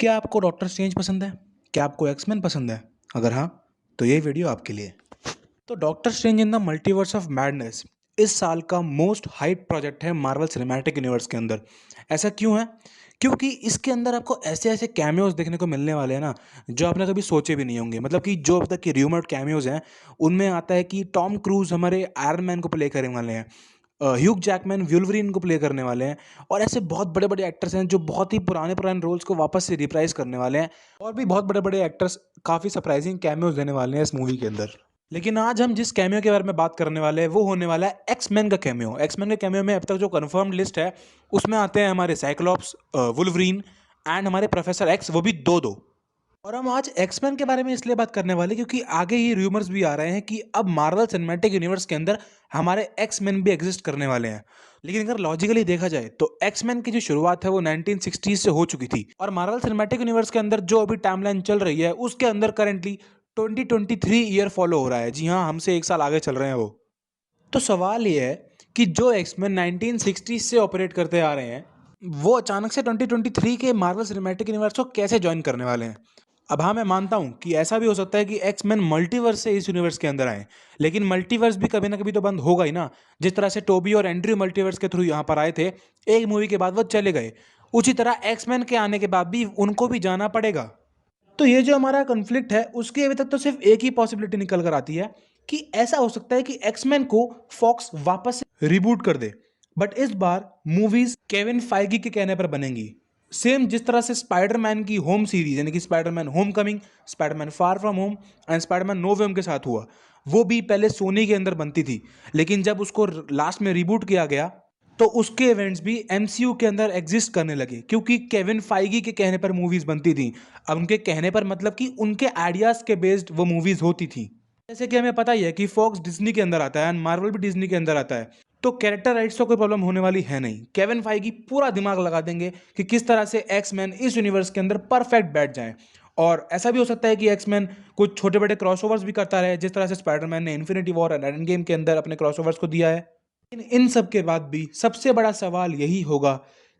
क्या आपको doctor strange पसंद है? क्या आपको एक्समैन पसंद है? अगर हाँ, तो ये वीडियो आपके लिए। तो doctor strange in the multiverse of madness इस साल का मोस्ट हाइप प्रोजेक्ट है मार्वल सिनेमैटिक यूनिवर्स के अंदर। ऐसा क्यों है? क्योंकि इसके अंदर आपको ऐसे-ऐसे कैमियोज़ देखने को मिलने वाले हैं ना, जो आपने कभी सोचे भी नहीं होंगे। मतलब कि जो अब तक के र्यूमर्ड कैमियोज़ हैं, उनमें आता है कि टॉम क्रूज़ हमारे आयरन मैन को प्ले करने वाले हैं। ह्यूग जैकमैन वुल्वरीन को प्ले करने वाले हैं और ऐसे बहुत बड़े-बड़े एक्टर्स हैं जो बहुत ही पुराने-पुराने रोल्स को वापस से रिप्राइज़ करने वाले हैं और भी बहुत बड़े-बड़े एक्टर्स काफ़ी सरप्राइज़िंग कैमियोज़ देने वाले हैं इस मूवी के अंदर। लेकिन आज हम जिस कैमियो के बारे में बात करने वाले हैं वो होने वाला है एक्स-मैन का कैमियो। एक्स-मैन के कैमियो में अब तक जो कन्फर्म्ड लिस्ट है उसमें आते हैं हमारे साइक्लॉप्स, वुल्वरीन एंड हमारे प्रोफेसर एक्स, वो भी 2-2। और हम आज एक्समैन के बारे में इसलिए बात करने वाले क्योंकि आगे ही रूमर्स भी आ रहे हैं कि अब मार्वल सिनेमैटिक यूनिवर्स के अंदर हमारे एक्समैन भी एग्जिस्ट करने वाले हैं। लेकिन अगर लॉजिकली देखा जाए तो एक्समैन की जो शुरुआत है वो 1960s से हो चुकी थी और मार्वल सिनेमैटिक यूनिवर्स के अंदर जो अभी टाइमलाइन चल रही है उसके अंदर करेंटली 2023 ईयर फॉलो हो रहा है। जी हाँ, हमसे एक साल आगे चल रहे हैं वो। तो सवाल ये है कि जो एक्समैन 1960s से ऑपरेट करते आ रहे हैं वो अचानक से 2023 के मार्वल सिनेमैटिक यूनिवर्स को कैसे ज्वाइन करने वाले हैं। अब हाँ, मैं मानता हूँ कि ऐसा भी हो सकता है कि एक्स-मैन मल्टीवर्स से इस यूनिवर्स के अंदर आएँ, लेकिन मल्टीवर्स भी कभी न कभी तो बंद होगा ही ना। जिस तरह से टोबी और एंड्रयू मल्टीवर्स के थ्रू यहाँ पर आए थे, एक मूवी के बाद वो चले गए। उसी तरह एक्स-मैन के आने के बाद भी उनको भी जाना पड़ेगा। तो ये जो हमारा कॉन्फ्लिक्ट है, उसकी अभी तक तो सिर्फ एक ही पॉसिबिलिटी निकल कर आती है कि ऐसा हो सकता है कि एक्स-मैन को फॉक्स वापस से रिबूट कर दे, बट इस बार मूवीज केविन फाइगी के कहने पर बनेंगी। सेम जिस तरह से स्पाइडरमैन की होम सीरीज यानी कि Spiderman homecoming, Spiderman far from home and Spiderman no way home के साथ हुआ, वो भी पहले सोनी के अंदर बनती थी, लेकिन जब उसको लास्ट में रिबूट किया गया तो उसके इवेंट्स भी एमसीयू के अंदर एग्जिस्ट करने लगे क्योंकि केविन फाइगी के कहने पर मूवीज बनती थी। अब उनके कहने पर मतलब कि उनके आइडियाज के बेस्ड वो मूवीज होती थी। जैसे कि हमें पता ही है कि फॉक्स डिज्नी के अंदर आता है एंड मार्वल भी डिज्नी के अंदर आता है, तो कैरेक्टर राइट्स तो कोई प्रॉब्लम होने वाली है नहीं। केविन फाइगी पूरा दिमाग लगा देंगे कि किस तरह से एक्स-मैन इस यूनिवर्स के अंदर परफेक्ट बैठ जाएं। और ऐसा भी हो सकता है कि एक्स-मैन कुछ छोटे बड़े क्रॉसओवर्स भी करता रहे, जिस तरह से स्पाइडरमैन ने infinity war and end game के अंदर अपने क्रॉसओवर्स को दिया है। इन सब के बाद भी सबसे बड़ा सवाल यही होगा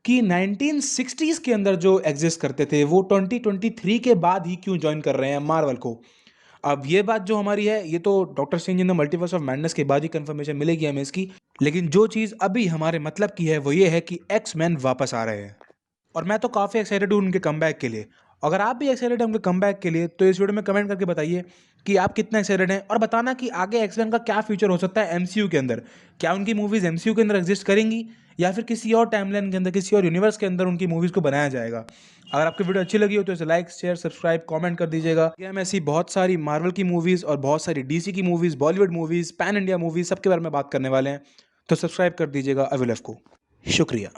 कि 1960s के अंदर जो एग्जिस्ट करते थे वो 2023 के बाद ही क्यों ज्वाइन कर रहे हैं मार्वल को। अब ये बात जो हमारी है ये तो doctor strange in the multiverse of madness के बाद ही कंफर्मेशन मिलेगी हमें इसकी। लेकिन जो चीज़ अभी हमारे मतलब की है वो ये है कि एक्स मैन वापस आ रहे हैं और मैं तो काफ़ी एक्साइटेड हूँ उनके कमबैक के लिए। अगर आप भी एक्साइटेड हैं उनके कमबैक के लिए तो इस वीडियो में कमेंट करके बताइए कि आप कितना एक्साइटेड हैं और बताना कि आगे एक्स-मैन का क्या फ्यूचर हो सकता है एमसीयू के अंदर। क्या उनकी मूवीज़ एमसीयू के अंदर एग्जिस्ट करेंगी या फिर किसी और टाइमलाइन के अंदर, किसी और यूनिवर्स के अंदर उनकी मूवीज़ को बनाया जाएगा। अगर आपको वीडियो अच्छी लगी हो तो इसे लाइक, शेयर, सब्सक्राइब, कमेंट कर दीजिएगा। कि हम ऐसी बहुत सारी मार्वल की मूवीज़ और बहुत सारी डीसी की movies, Bollywood movies, pan India movies सबके बारे में बात करने वाले हैं। तो सब्सक्राइब कर दीजिएगा अविलफ को। शुक्रिया।